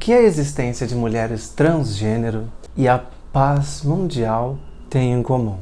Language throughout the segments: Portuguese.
que a existência de mulheres transgênero e a paz mundial têm em comum?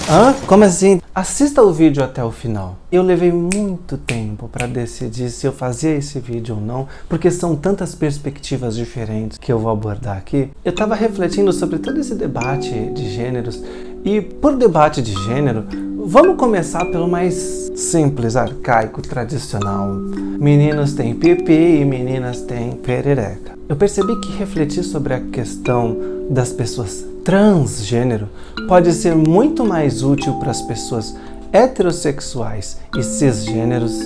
Hã? Como assim? Assista o vídeo até o final. Eu levei muito tempo para decidir se eu fazia esse vídeo ou não, porque são tantas perspectivas diferentes que eu vou abordar aqui. Eu estava refletindo sobre todo esse debate de gêneros, e por debate de gênero, vamos começar pelo mais simples, arcaico, tradicional. Meninos têm pipi e meninas têm perereca. Eu percebi que refletir sobre a questão das pessoas transgênero pode ser muito mais útil para as pessoas heterossexuais e cisgêneros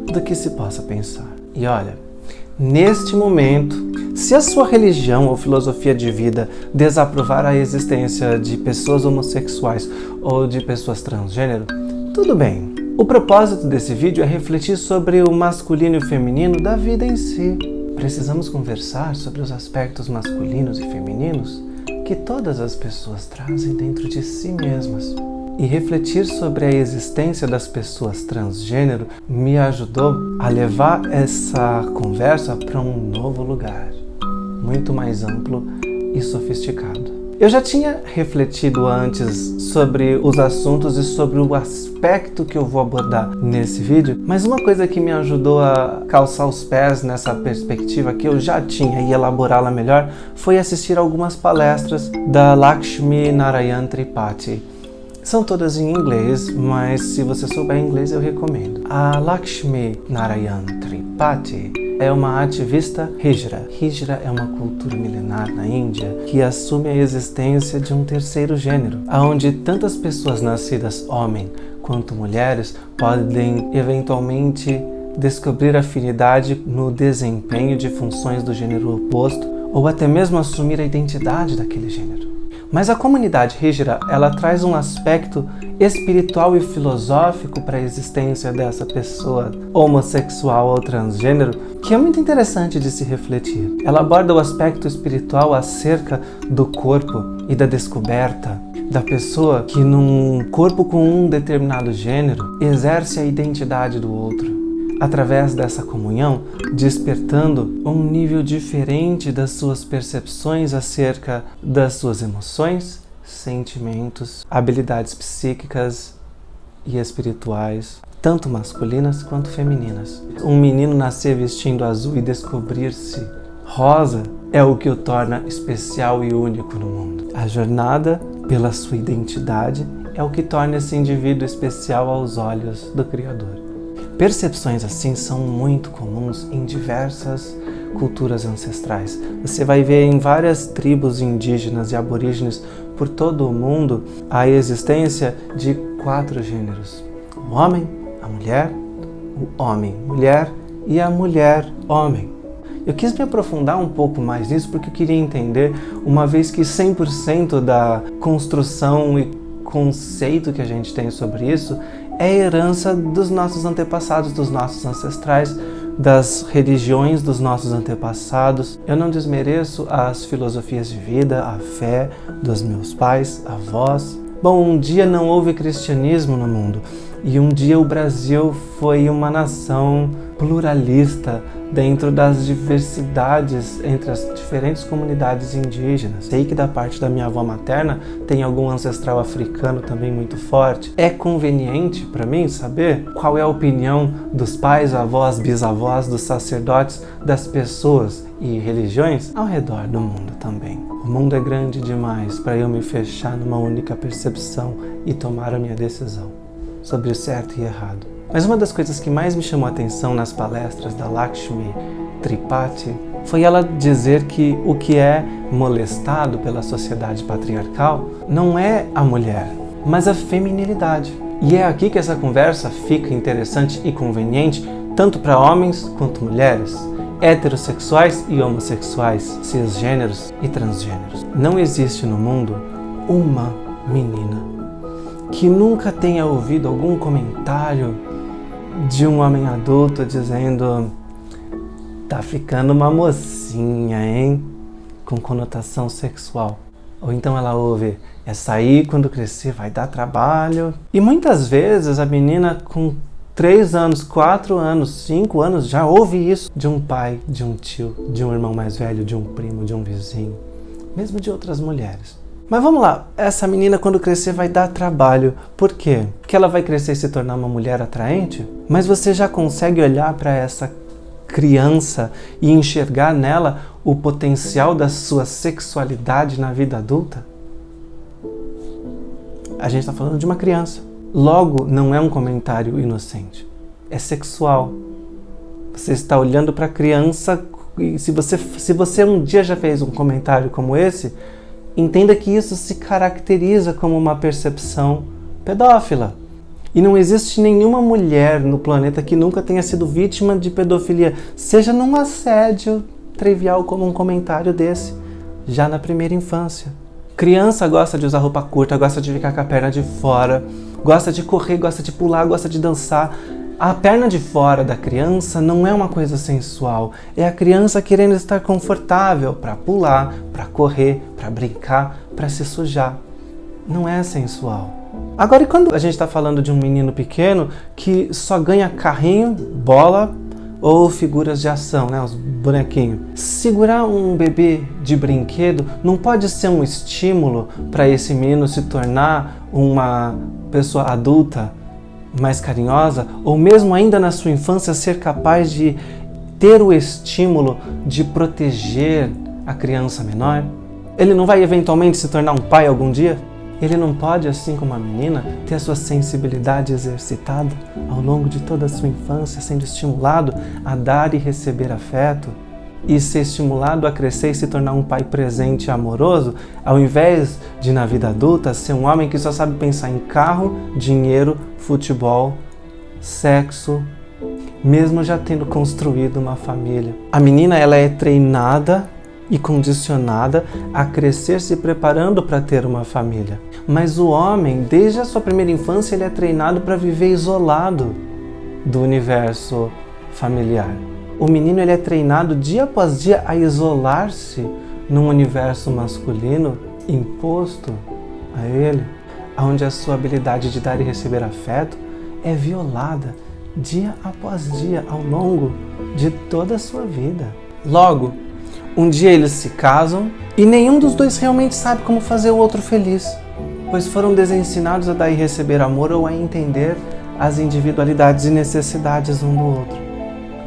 do que se possa pensar. E olha, neste momento, se a sua religião ou filosofia de vida desaprovar a existência de pessoas homossexuais ou de pessoas transgênero, tudo bem. O propósito desse vídeo é refletir sobre o masculino e o feminino da vida em si. Precisamos conversar sobre os aspectos masculinos e femininos que todas as pessoas trazem dentro de si mesmas. E refletir sobre a existência das pessoas transgênero me ajudou a levar essa conversa para um novo lugar, muito mais amplo e sofisticado. Eu já tinha refletido antes sobre os assuntos e sobre o aspecto que eu vou abordar nesse vídeo, mas uma coisa que me ajudou a calçar os pés nessa perspectiva que eu já tinha e elaborá-la melhor foi assistir algumas palestras da Lakshmi Narayan Tripathi. São todas em inglês, mas se você souber inglês eu recomendo. A Lakshmi Narayan Tripathi é uma ativista Hijra. Hijra é uma cultura milenar na Índia que assume a existência de um terceiro gênero, onde tantas pessoas nascidas homem quanto mulheres podem eventualmente descobrir afinidade no desempenho de funções do gênero oposto ou até mesmo assumir a identidade daquele gênero. Mas a comunidade Hijra, ela traz um aspecto espiritual e filosófico para a existência dessa pessoa homossexual ou transgênero que é muito interessante de se refletir. Ela aborda o aspecto espiritual acerca do corpo e da descoberta da pessoa que num corpo com um determinado gênero exerce a identidade do outro. Através dessa comunhão, despertando um nível diferente das suas percepções acerca das suas emoções, sentimentos, habilidades psíquicas e espirituais, tanto masculinas quanto femininas. Um menino nascer vestindo azul e descobrir-se rosa é o que o torna especial e único no mundo. A jornada pela sua identidade é o que torna esse indivíduo especial aos olhos do Criador. Percepções assim são muito comuns em diversas culturas ancestrais. Você vai ver em várias tribos indígenas e aborígenes por todo o mundo a existência de 4 gêneros: o homem, a mulher, o homem-mulher e a mulher-homem. Eu quis me aprofundar um pouco mais nisso porque eu queria entender, uma vez que 100% da construção e conceito que a gente tem sobre isso é herança dos nossos antepassados, dos nossos ancestrais, das religiões dos nossos antepassados. Eu não desmereço as filosofias de vida, a fé dos meus pais, avós. Bom, um dia não houve cristianismo no mundo e um dia o Brasil foi uma nação pluralista dentro das diversidades entre as diferentes comunidades indígenas. Sei que da parte da minha avó materna tem algum ancestral africano também muito forte. É conveniente para mim saber qual é a opinião dos pais, avós, bisavós, dos sacerdotes, das pessoas e religiões ao redor do mundo também. O mundo é grande demais para eu me fechar numa única percepção e tomar a minha decisão sobre o certo e errado. Mas uma das coisas que mais me chamou a atenção nas palestras da Lakshmi Tripathi foi ela dizer que o que é molestado pela sociedade patriarcal não é a mulher, mas a feminilidade. E é aqui que essa conversa fica interessante e conveniente tanto para homens quanto mulheres, heterossexuais e homossexuais, cisgêneros e transgêneros. Não existe no mundo uma menina que nunca tenha ouvido algum comentário de um homem adulto dizendo: tá ficando uma mocinha, hein? Com conotação sexual. Ou então ela ouve: essa aí quando crescer vai dar trabalho. E muitas vezes a menina com 3 anos, 4 anos, 5 anos, já ouve isso de um pai, de um tio, de um irmão mais velho, de um primo, de um vizinho, mesmo de outras mulheres. Mas vamos lá, essa menina quando crescer vai dar trabalho. Por quê? Porque ela vai crescer e se tornar uma mulher atraente? Mas você já consegue olhar para essa criança e enxergar nela o potencial da sua sexualidade na vida adulta? A gente está falando de uma criança. Logo, não é um comentário inocente. É sexual. Você está olhando para a criança e se você um dia já fez um comentário como esse, entenda que isso se caracteriza como uma percepção pedófila. E não existe nenhuma mulher no planeta que nunca tenha sido vítima de pedofilia, seja num assédio trivial como um comentário desse, já na primeira infância. Criança gosta de usar roupa curta, gosta de ficar com a perna de fora, gosta de correr, gosta de pular, gosta de dançar. A perna de fora da criança não é uma coisa sensual, é a criança querendo estar confortável para pular, para correr, para brincar, para se sujar. Não é sensual. Agora, e quando a gente está falando de um menino pequeno que só ganha carrinho, bola ou figuras de ação, né, os bonequinhos? Segurar um bebê de brinquedo não pode ser um estímulo para esse menino se tornar uma pessoa adulta mais carinhosa, ou mesmo ainda na sua infância ser capaz de ter o estímulo de proteger a criança menor? Ele não vai eventualmente se tornar um pai algum dia? Ele não pode, assim como a menina, ter a sua sensibilidade exercitada ao longo de toda a sua infância, sendo estimulado a dar e receber afeto? E ser estimulado a crescer e se tornar um pai presente e amoroso, ao invés de, na vida adulta, ser um homem que só sabe pensar em carro, dinheiro, futebol, sexo, mesmo já tendo construído uma família. A menina, ela é treinada e condicionada a crescer se preparando para ter uma família. Mas o homem, desde a sua primeira infância, ele é treinado para viver isolado do universo familiar. O menino, ele é treinado dia após dia a isolar-se num universo masculino imposto a ele, onde a sua habilidade de dar e receber afeto é violada dia após dia ao longo de toda a sua vida. Logo, um dia eles se casam e nenhum dos dois realmente sabe como fazer o outro feliz, pois foram desensinados a dar e receber amor ou a entender as individualidades e necessidades um do outro.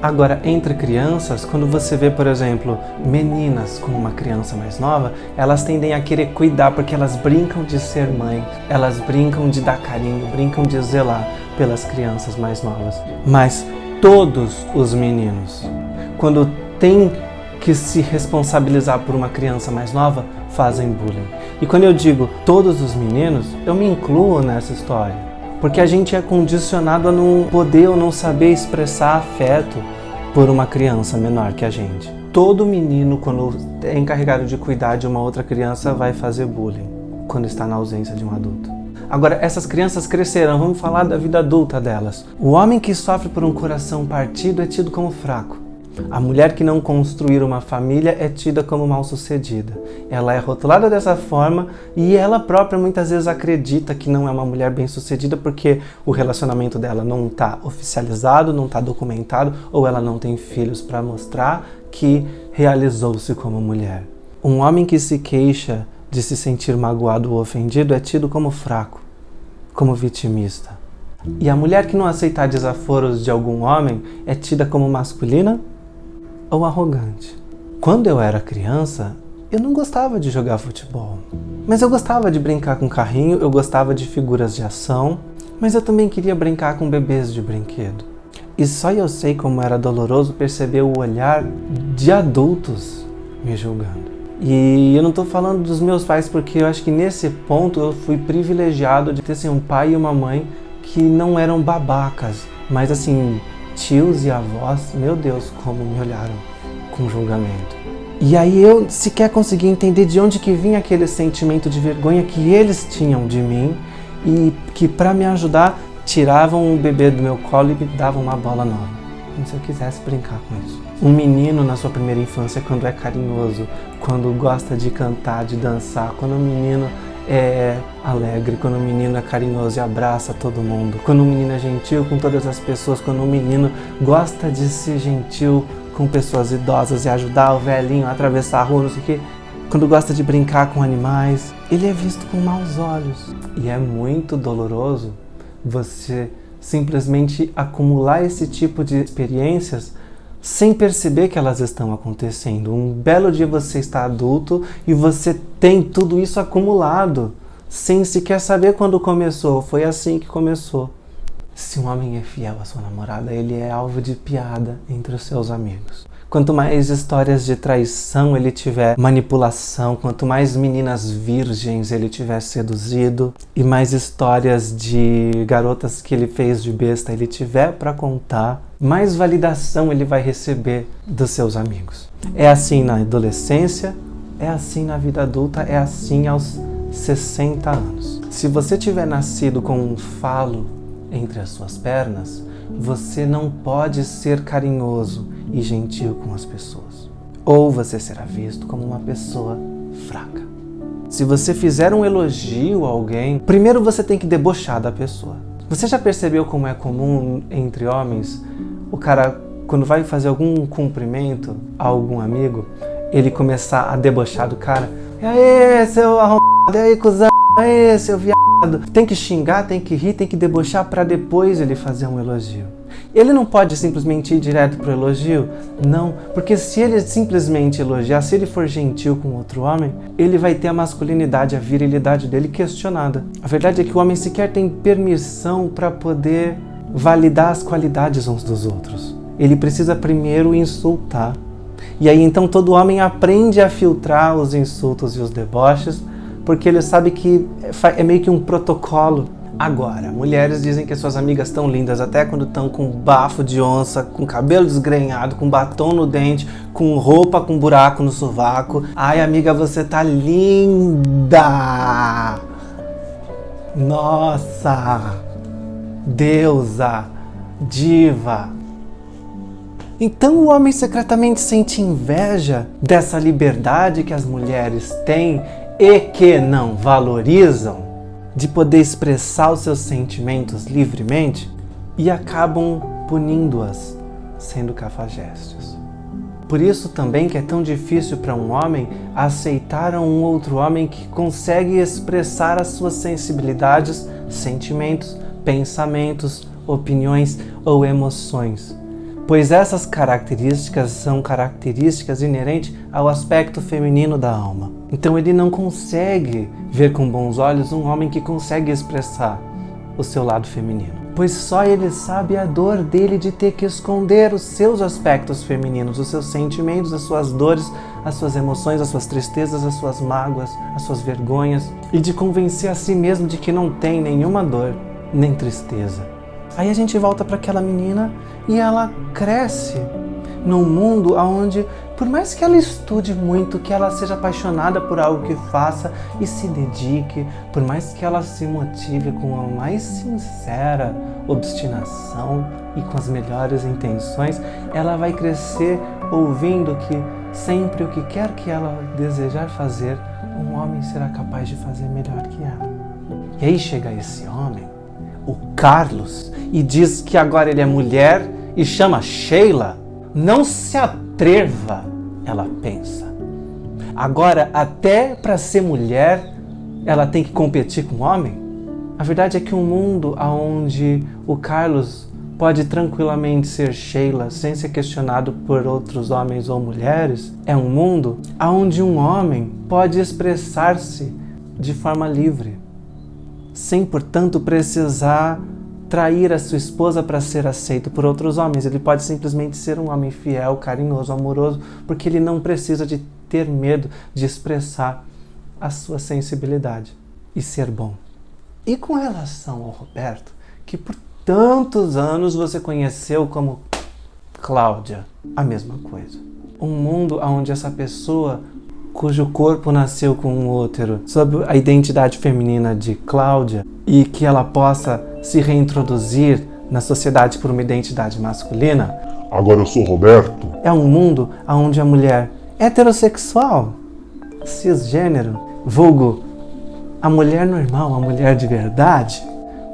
Agora, entre crianças, quando você vê, por exemplo, meninas com uma criança mais nova, elas tendem a querer cuidar porque elas brincam de ser mãe, elas brincam de dar carinho, brincam de zelar pelas crianças mais novas. Mas todos os meninos, quando têm que se responsabilizar por uma criança mais nova, fazem bullying. E quando eu digo todos os meninos, eu me incluo nessa história. Porque a gente é condicionado a não poder ou não saber expressar afeto por uma criança menor que a gente. Todo menino, quando é encarregado de cuidar de uma outra criança, vai fazer bullying quando está na ausência de um adulto. Agora, essas crianças crescerão, vamos falar da vida adulta delas. O homem que sofre por um coração partido é tido como fraco. A mulher que não construir uma família é tida como mal-sucedida. Ela é rotulada dessa forma e ela própria muitas vezes acredita que não é uma mulher bem-sucedida porque o relacionamento dela não está oficializado, não está documentado ou ela não tem filhos para mostrar que realizou-se como mulher. Um homem que se queixa de se sentir magoado ou ofendido é tido como fraco, como vitimista. E a mulher que não aceitar desaforos de algum homem é tida como masculina ou arrogante. Quando eu era criança, eu não gostava de jogar futebol, mas eu gostava de brincar com carrinho, eu gostava de figuras de ação, mas eu também queria brincar com bebês de brinquedo. E só eu sei como era doloroso perceber o olhar de adultos me julgando. E eu não estou falando dos meus pais porque eu acho que nesse ponto eu fui privilegiado de ter assim, um pai e uma mãe que não eram babacas, mas assim, tios e avós, meu Deus, como me olharam com julgamento. E aí eu sequer consegui entender de onde que vinha aquele sentimento de vergonha que eles tinham de mim e que para me ajudar tiravam o bebê do meu colo e me davam uma bola nova, como se eu quisesse brincar com isso. Um menino na sua primeira infância, quando é carinhoso, quando gosta de cantar, de dançar, quando o menino é alegre, quando o menino é carinhoso e abraça todo mundo, quando o menino é gentil com todas as pessoas, quando o menino gosta de ser gentil com pessoas idosas e ajudar o velhinho a atravessar a rua, não sei o quê, quando gosta de brincar com animais, ele é visto com maus olhos. E é muito doloroso você simplesmente acumular esse tipo de experiências sem perceber que elas estão acontecendo. Um belo dia você está adulto e você tem tudo isso acumulado, sem sequer saber quando começou. Foi assim que começou. Se um homem é fiel à sua namorada, ele é alvo de piada entre os seus amigos. Quanto mais histórias de traição ele tiver, manipulação, quanto mais meninas virgens ele tiver seduzido e mais histórias de garotas que ele fez de besta ele tiver para contar, mais validação ele vai receber dos seus amigos. É assim na adolescência, é assim na vida adulta, é assim aos 60 anos. Se você tiver nascido com um falo entre as suas pernas, você não pode ser carinhoso e gentil com as pessoas. Ou você será visto como uma pessoa fraca. Se você fizer um elogio a alguém, primeiro você tem que debochar da pessoa. Você já percebeu como é comum entre homens, o cara, quando vai fazer algum cumprimento a algum amigo, ele começar a debochar do cara? E aí, seu arrombado, e aí, cuzão, e aí, seu viado. Tem que xingar, tem que rir, tem que debochar para depois ele fazer um elogio. Ele não pode simplesmente ir direto pro elogio? Não, porque se ele simplesmente elogiar, se ele for gentil com outro homem, ele vai ter a masculinidade, a virilidade dele questionada. A verdade é que o homem sequer tem permissão para poder validar as qualidades uns dos outros. Ele precisa primeiro insultar. E aí então todo homem aprende a filtrar os insultos e os deboches, porque ele sabe que é meio que um protocolo. Agora, mulheres dizem que suas amigas estão lindas até quando estão com bafo de onça, com cabelo desgrenhado, com batom no dente, com roupa com buraco no sovaco. Ai, amiga, você tá linda! Nossa! Deusa! Diva! Então o homem secretamente sente inveja dessa liberdade que as mulheres têm e que não valorizam, de poder expressar os seus sentimentos livremente, e acabam punindo-as, sendo cafajestes. Por isso também que é tão difícil para um homem aceitar um outro homem que consegue expressar as suas sensibilidades, sentimentos, pensamentos, opiniões ou emoções. Pois essas características são características inerentes ao aspecto feminino da alma. Então ele não consegue ver com bons olhos um homem que consegue expressar o seu lado feminino. Pois só ele sabe a dor dele de ter que esconder os seus aspectos femininos, os seus sentimentos, as suas dores, as suas emoções, as suas tristezas, as suas mágoas, as suas vergonhas, e de convencer a si mesmo de que não tem nenhuma dor, nem tristeza. Aí a gente volta para aquela menina e ela cresce num mundo onde, por mais que ela estude muito, que ela seja apaixonada por algo que faça e se dedique, por mais que ela se motive com a mais sincera obstinação e com as melhores intenções, ela vai crescer ouvindo que sempre o que quer que ela desejar fazer, um homem será capaz de fazer melhor que ela. E aí chega esse homem, o Carlos, e diz que agora ele é mulher e chama Sheila. Não se atreva, ela pensa. Agora, até para ser mulher, ela tem que competir com o homem? A verdade é que um mundo onde o Carlos pode tranquilamente ser Sheila sem ser questionado por outros homens ou mulheres, é um mundo onde um homem pode expressar-se de forma livre, sem, portanto, precisar trair a sua esposa para ser aceito por outros homens. Ele pode simplesmente ser um homem fiel, carinhoso, amoroso, porque ele não precisa de ter medo de expressar a sua sensibilidade e ser bom. E com relação ao Roberto, que por tantos anos você conheceu como Cláudia, a mesma coisa. Um mundo onde essa pessoa cujo corpo nasceu com um útero, sob a identidade feminina de Cláudia, e que ela possa se reintroduzir na sociedade por uma identidade masculina. Agora eu sou Roberto. É um mundo onde a mulher heterossexual, cisgênero, vulgo A mulher normal, a mulher de verdade,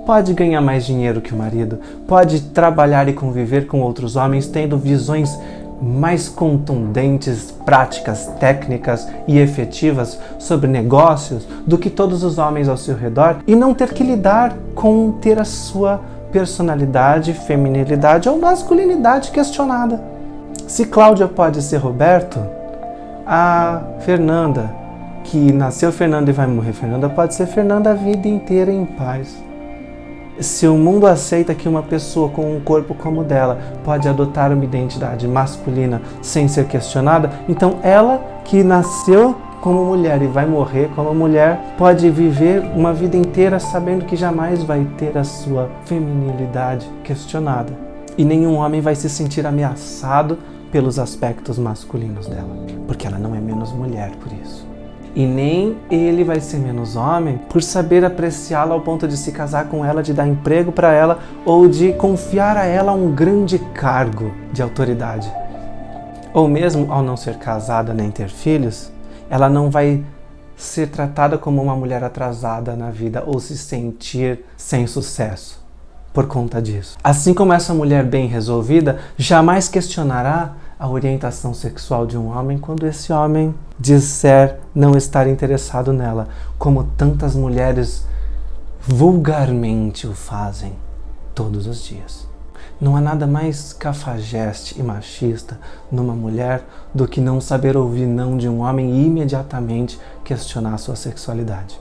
pode ganhar mais dinheiro que o marido, pode trabalhar e conviver com outros homens tendo visões mais contundentes, práticas, técnicas e efetivas sobre negócios do que todos os homens ao seu redor e não ter que lidar com ter a sua personalidade, feminilidade ou masculinidade questionada. Se Cláudia pode ser Roberto, a Fernanda, que nasceu Fernanda e vai morrer Fernanda, pode ser Fernanda a vida inteira em paz. Se o mundo aceita que uma pessoa com um corpo como o dela pode adotar uma identidade masculina sem ser questionada, então ela, que nasceu como mulher e vai morrer como mulher, pode viver uma vida inteira sabendo que jamais vai ter a sua feminilidade questionada. E nenhum homem vai se sentir ameaçado pelos aspectos masculinos dela, porque ela não é menos mulher por isso. E nem ele vai ser menos homem por saber apreciá-la ao ponto de se casar com ela, de dar emprego para ela ou de confiar a ela um grande cargo de autoridade. Ou mesmo ao não ser casada nem ter filhos, ela não vai ser tratada como uma mulher atrasada na vida ou se sentir sem sucesso por conta disso. Assim como essa mulher bem resolvida jamais questionará a orientação sexual de um homem quando esse homem disser não estar interessado nela, como tantas mulheres vulgarmente o fazem todos os dias. Não há nada mais cafajeste e machista numa mulher do que não saber ouvir não de um homem e imediatamente questionar sua sexualidade.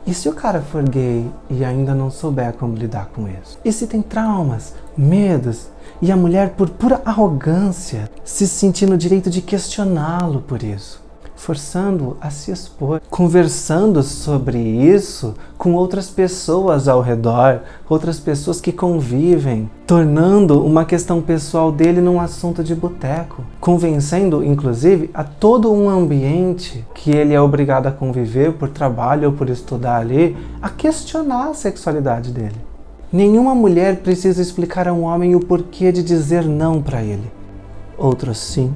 E se o cara for gay e ainda não souber como lidar com isso? E se tem traumas, medos, e a mulher, por pura arrogância, se sentir no direito de questioná-lo por isso, forçando-o a se expor, conversando sobre isso com outras pessoas ao redor, outras pessoas que convivem, tornando uma questão pessoal dele num assunto de boteco, convencendo, inclusive, a todo um ambiente que ele é obrigado a conviver por trabalho ou por estudar ali, a questionar a sexualidade dele. Nenhuma mulher precisa explicar a um homem o porquê de dizer não para ele. Outro sim,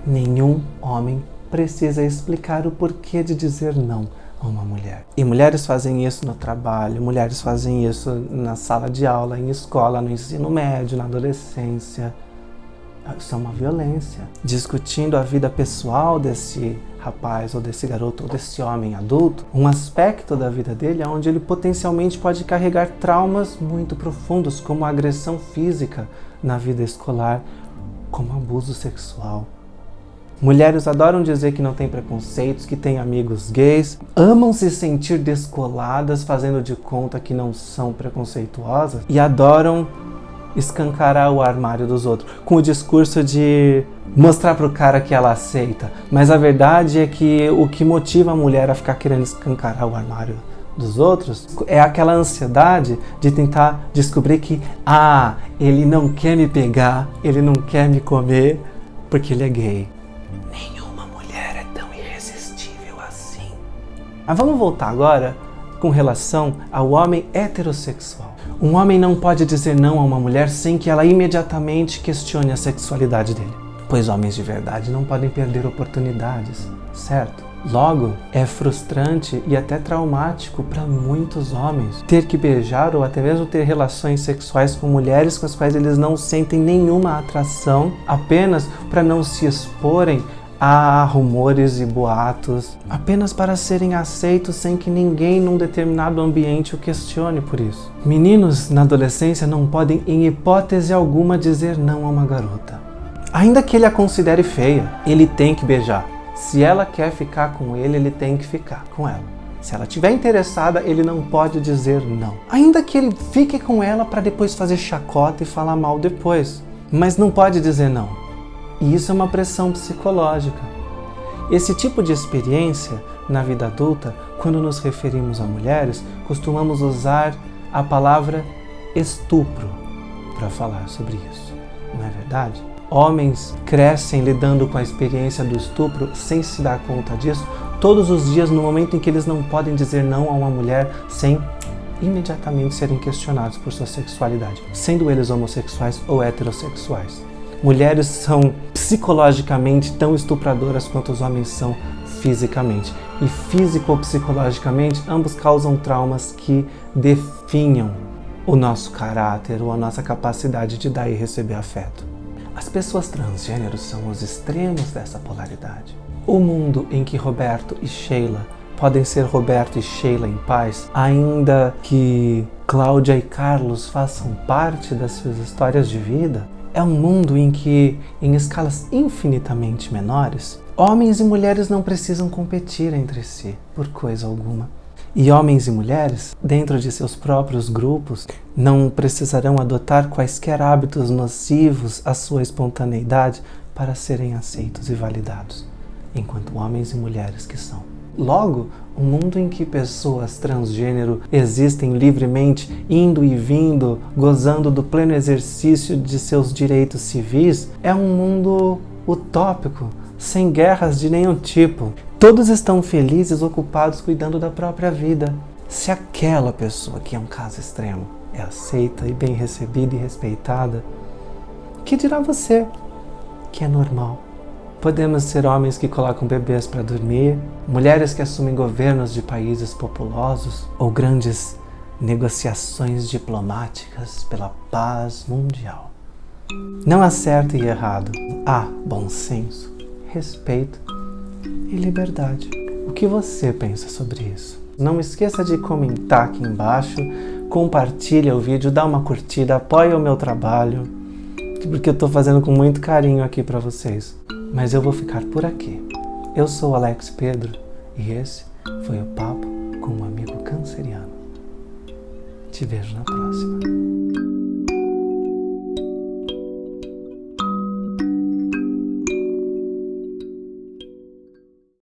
nenhum homem precisa explicar o porquê de dizer não a uma mulher. E mulheres fazem isso no trabalho, mulheres fazem isso na sala de aula, em escola, no ensino médio, na adolescência. Isso é uma violência. Discutindo a vida pessoal desse rapaz, ou desse garoto, ou desse homem adulto, um aspecto da vida dele onde ele potencialmente pode carregar traumas muito profundos, como agressão física na vida escolar, como abuso sexual. Mulheres adoram dizer que não têm preconceitos, que têm amigos gays, amam se sentir descoladas, fazendo de conta que não são preconceituosas e adoram escancarar o armário dos outros, com o discurso de mostrar pro cara que ela aceita. Mas a verdade é que o que motiva a mulher a ficar querendo escancarar o armário dos outros é aquela ansiedade de tentar descobrir que ele não quer me pegar, ele não quer me comer porque ele é gay. Nenhuma mulher é tão irresistível assim. Mas vamos voltar agora com relação ao homem heterossexual. Um homem não pode dizer não a uma mulher sem que ela imediatamente questione a sexualidade dele, pois homens de verdade não podem perder oportunidades, certo? Logo, é frustrante e até traumático para muitos homens ter que beijar ou até mesmo ter relações sexuais com mulheres com as quais eles não sentem nenhuma atração, apenas para não se exporem a rumores e boatos, apenas para serem aceitos sem que ninguém num determinado ambiente o questione por isso. Meninos na adolescência não podem em hipótese alguma dizer não a uma garota. Ainda que ele a considere feia, ele tem que beijar. Se ela quer ficar com ele, ele tem que ficar com ela. Se ela estiver interessada, ele não pode dizer não. Ainda que ele fique com ela para depois fazer chacota e falar mal depois. Mas não pode dizer não. E isso é uma pressão psicológica. Esse tipo de experiência na vida adulta, quando nos referimos a mulheres, costumamos usar a palavra estupro para falar sobre isso. Não é verdade? Homens crescem lidando com a experiência do estupro sem se dar conta disso todos os dias, no momento em que eles não podem dizer não a uma mulher sem imediatamente serem questionados por sua sexualidade, sendo eles homossexuais ou heterossexuais. Mulheres são psicologicamente tão estupradoras quanto os homens são fisicamente. E físico ou psicologicamente, ambos causam traumas que definham o nosso caráter ou a nossa capacidade de dar e receber afeto. As pessoas transgêneros são os extremos dessa polaridade. O mundo em que Roberto e Sheila podem ser Roberto e Sheila em paz, ainda que Cláudia e Carlos façam parte das suas histórias de vida, é um mundo em que, em escalas infinitamente menores, homens e mulheres não precisam competir entre si por coisa alguma. E homens e mulheres, dentro de seus próprios grupos, não precisarão adotar quaisquer hábitos nocivos à sua espontaneidade para serem aceitos e validados, enquanto homens e mulheres que são. Logo, um mundo em que pessoas transgênero existem livremente, indo e vindo, gozando do pleno exercício de seus direitos civis, é um mundo utópico, sem guerras de nenhum tipo. Todos estão felizes, ocupados, cuidando da própria vida. Se aquela pessoa, que é um caso extremo, é aceita e bem recebida e respeitada, que dirá você, que é normal? Podemos ser homens que colocam bebês para dormir, mulheres que assumem governos de países populosos ou grandes negociações diplomáticas pela paz mundial. Não há certo e errado. Há bom senso, respeito e liberdade. O que você pensa sobre isso? Não esqueça de comentar aqui embaixo, compartilha o vídeo, dá uma curtida, apoia o meu trabalho, porque eu estou fazendo com muito carinho aqui para vocês. Mas eu vou ficar por aqui. Eu sou Alex Pedro e esse foi o Papo com um Amigo Canceriano. Te vejo na próxima.